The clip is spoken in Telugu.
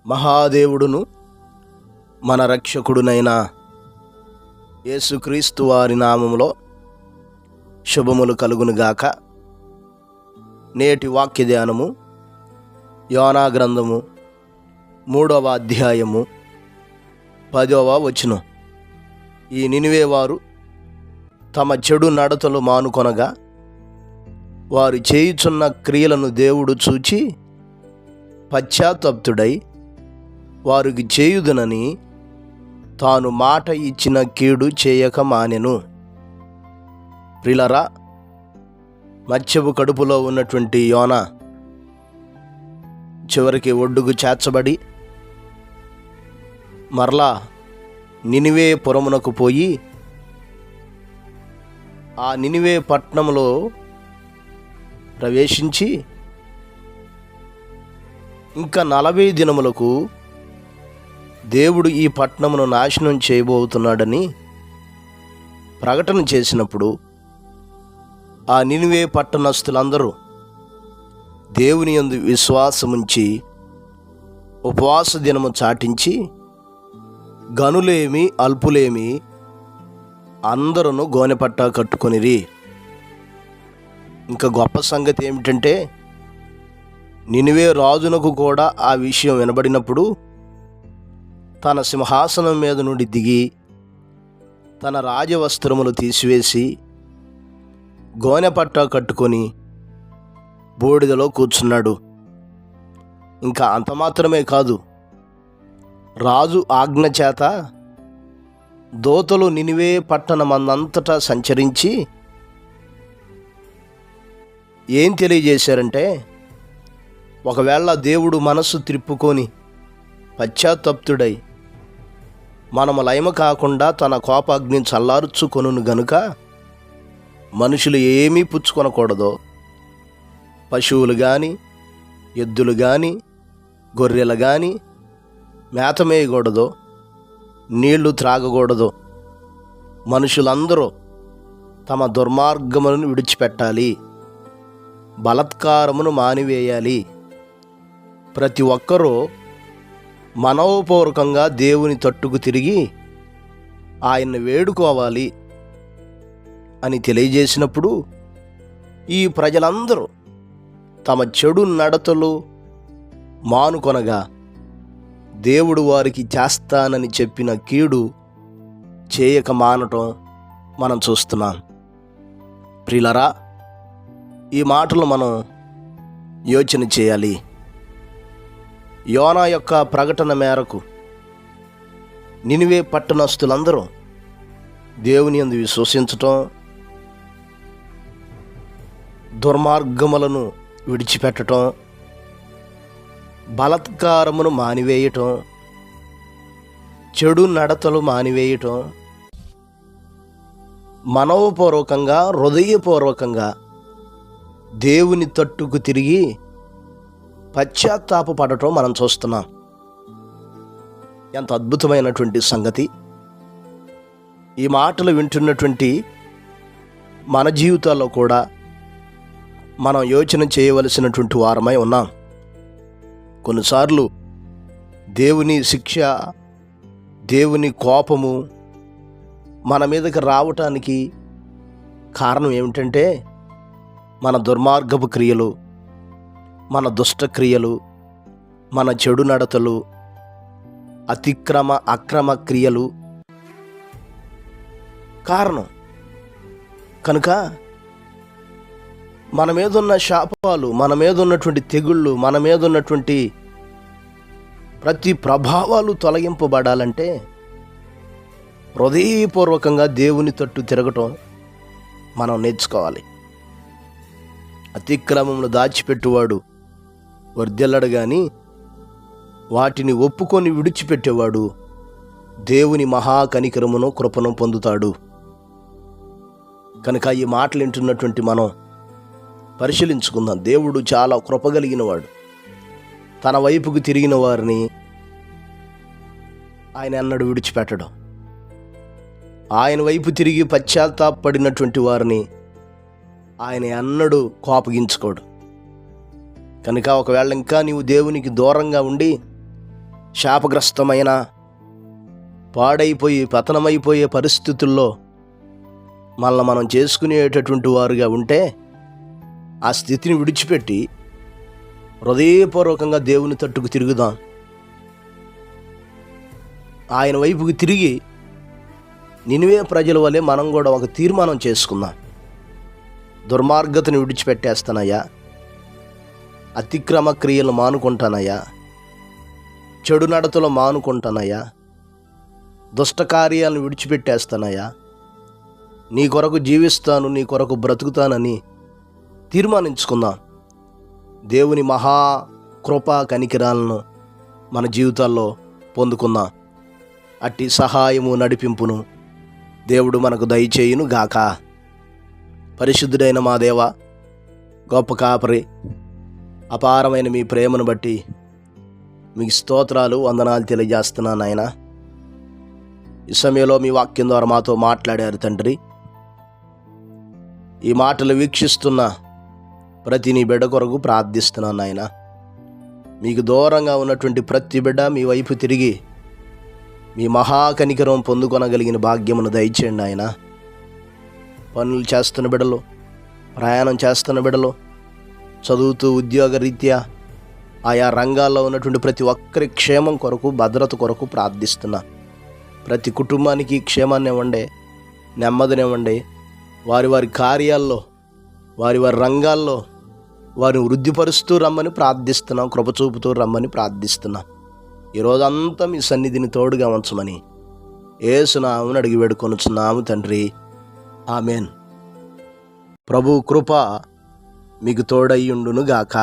మహాదేవుడును మన రక్షకుడునైన యేసుక్రీస్తు వారి నామములో శుభములు కలుగునుగాక. నేటి వాక్య ధ్యానము యోనా గ్రంథము 3వ అధ్యాయము 10వ వచనం. ఈ నినివే వారు తమ చెడు నడతలు మానుకొనగా వారు చేయుచున్న క్రియలను దేవుడు చూచి పశ్చాత్తప్తుడై వారికి చేయుదునని తాను మాట ఇచ్చిన కీడు చేయక మానెను. ప్రిలరా, మత్స్యపు కడుపులో ఉన్నటువంటి యోనా చివరికి ఒడ్డుకు చేర్చబడి మరలా నినివే పురమునకు పోయి ఆ నినివే పట్టణంలో ప్రవేశించి ఇంకా 40 దినములకు దేవుడు ఈ పట్టణమును నాశనం చేయబోతున్నాడని ప్రకటన చేసినప్పుడు ఆ నినివే పట్టణస్థులందరూ దేవుని యందు విశ్వాసముంచి ఉపవాస దినము చాటించి గనులేమి అల్పులేమి అందరూ గోనెపట్ట కట్టుకొనిరి. ఇంకా గొప్ప సంగతి ఏమిటంటే, నినివే రాజునకు కూడా ఆ విషయం వినబడినప్పుడు తన సింహాసనం మీద నుండి దిగి తన రాజవస్త్రములు తీసివేసి గోనెపట్ట కట్టుకొని బూడిదలో కూర్చున్నాడు. ఇంకా అంత మాత్రమే కాదు, రాజు ఆజ్ఞ చేత దూతలు నినివే పట్టణమందంతటా సంచరించి ఏం తెలియజేశారంటే, ఒకవేళ దేవుడు మనస్సు త్రిప్పుకొని పశ్చాత్తప్తుడై మనము లయమ కాకుండా తన కోపాగ్నిని చల్లార్చుకొనును గనుక మనుషులు ఏమీ పుచ్చుకొనకూడదో, పశువులు కానీ ఎద్దులు కానీ గొర్రెలు కానీ మేతమేయకూడదో, నీళ్లు త్రాగకూడదో, మనుషులందరూ తమ దుర్మార్గములను విడిచిపెట్టాలి, బలత్కారమును మానివేయాలి, ప్రతి ఒక్కరూ మనోపూర్వకంగా దేవుని తట్టుకు తిరిగి ఆయన్ని వేడుకోవాలి అని తెలియజేసినప్పుడు ఈ ప్రజలందరూ తమ చెడు నడతలు మానుకొనగా దేవుడు వారికి చేస్తానని చెప్పిన కీడు చేయక మానటం మనం చూస్తున్నాం. ప్రియులరా, ఈ మాటలు మనం యోచన చేయాలి. యోనా యొక్క ప్రకటన మేరకు నినివే పట్టణస్థులందరూ దేవుని యందు విశ్వసించటం, దుర్మార్గములను విడిచిపెట్టడం, బలత్కారమును మానివేయటం, చెడు నడతలు మానివేయటం, మనోపూర్వకంగా హృదయపూర్వకంగా దేవుని తట్టుకు తిరిగి పశ్చాత్తాపపడటం మనం చూస్తున్నాం. ఎంత అద్భుతమైనటువంటి సంగతి! ఈ మాటలు వింటున్నటువంటి మన జీవితాల్లో కూడా మనం యోచన చేయవలసినటువంటి వారమై ఉన్నాం. కొన్నిసార్లు దేవుని శిక్ష, దేవుని కోపము మన మీదకి రావటానికి కారణం ఏమిటంటే, మన దుర్మార్గపు క్రియలు, మన దుష్టక్రియలు, మన చెడు నడతలు, అక్రమ క్రియలు కారణం. కనుక మన మీద ఉన్న శాపాలు, మన మీద ఉన్నటువంటి తెగుళ్ళు, మన మీద ఉన్నటువంటి ప్రతి ప్రభావాలు తొలగింపబడాలంటే హృదయపూర్వకంగా దేవుని తట్టు తిరగటం మనం నేర్చుకోవాలి. అతిక్రమములు దాచిపెట్టువాడు వర్ధిల్లడు గాని వాటిని ఒప్పుకొని విడిచిపెట్టేవాడు దేవుని మహాకనికరమును కృపను పొందుతాడు. కనుక ఈ మాటలు వింటున్నటువంటి మనం పరిశీలించుకుందాం. దేవుడు చాలా కృపగలిగిన వాడు. తన వైపుకు తిరిగిన వారిని ఆయన అన్నడు విడిచిపెట్టడం, ఆయన వైపు తిరిగి పశ్చాత్తాపడినటువంటి వారిని ఆయన అన్నడు కోపగించుకోడు. కనుక ఒకవేళ ఇంకా నీవు దేవునికి దూరంగా ఉండి శాపగ్రస్తమైన పాడైపోయి పతనమైపోయే పరిస్థితుల్లో మనల్ని మనం చేసుకునేటటువంటి వారుగా ఉంటే ఆ స్థితిని విడిచిపెట్టి హృదయపూర్వకంగా దేవుని తట్టుకు తిరుగుదాం. ఆయన వైపుకి తిరిగి నినివే ప్రజల వలె మనం కూడా ఒక తీర్మానం చేసుకుందాం. దుర్మార్గతను విడిచిపెట్టేస్తానయ్యా, అతిక్రమ క్రియలు మానుకుంటానయ్యా, చెడు నడతలు మానుకుంటానయ్యా, దుష్టకార్యాలను విడిచిపెట్టేస్తానయ్యా, నీ కొరకు జీవిస్తాను, నీ కొరకు బ్రతుకుతానని తీర్మానించుకుందాం. దేవుని మహా కృపా కనికిరాలను మన జీవితాల్లో పొందుకుందాం. అట్టి సహాయము నడిపింపును దేవుడు మనకు దయచేయును గాక. పరిశుద్ధుడైన మా దేవ, గొప్ప కాపరి, అపారమైన మీ ప్రేమను బట్టి మీకు స్తోత్రాలు, వందనాలు తెలియజేస్తున్నాను ఆయన. ఈ సమయంలో మీ వాక్యం ద్వారా మాతో మాట్లాడారు తండ్రి. ఈ మాటలు వీక్షిస్తున్న ప్రతి నీ బిడ్డ కొరకు ప్రార్థిస్తున్నాను ఆయన. మీకు దూరంగా ఉన్నటువంటి ప్రతి బిడ్డ మీ వైపు తిరిగి మీ మహాకనికరం పొందుకొనగలిగిన భాగ్యమును దయచేయండి ఆయన. పనులు చేస్తున్న బిడ్డలు, ప్రయాణం చేస్తున్న బిడ్డలు, చదువుతూ ఉద్యోగ రీత్యా ఆయా రంగాల్లో ఉన్నటువంటి ప్రతి ఒక్కరి క్షేమం కొరకు, భద్రత కొరకు ప్రార్థిస్తున్నా. ప్రతి కుటుంబానికి క్షేమాన్ని ఇవ్వండి, నెమ్మదినివ్వండి. వారి వారి కార్యాల్లో, వారి వారి రంగాల్లో వారిని వృద్ధిపరుస్తూ రమ్మని ప్రార్థిస్తున్నాం. కృపచూపుతూ రమ్మని ప్రార్థిస్తున్నాం. ఈరోజంతా మీ సన్నిధిని తోడుగా ఉంచమని యేసు నామమున అడిగి వేడుకొనుచున్నాము తండ్రి, ఆమెన్. ప్రభు కృప మీకు తోడయ్యుండును గాక.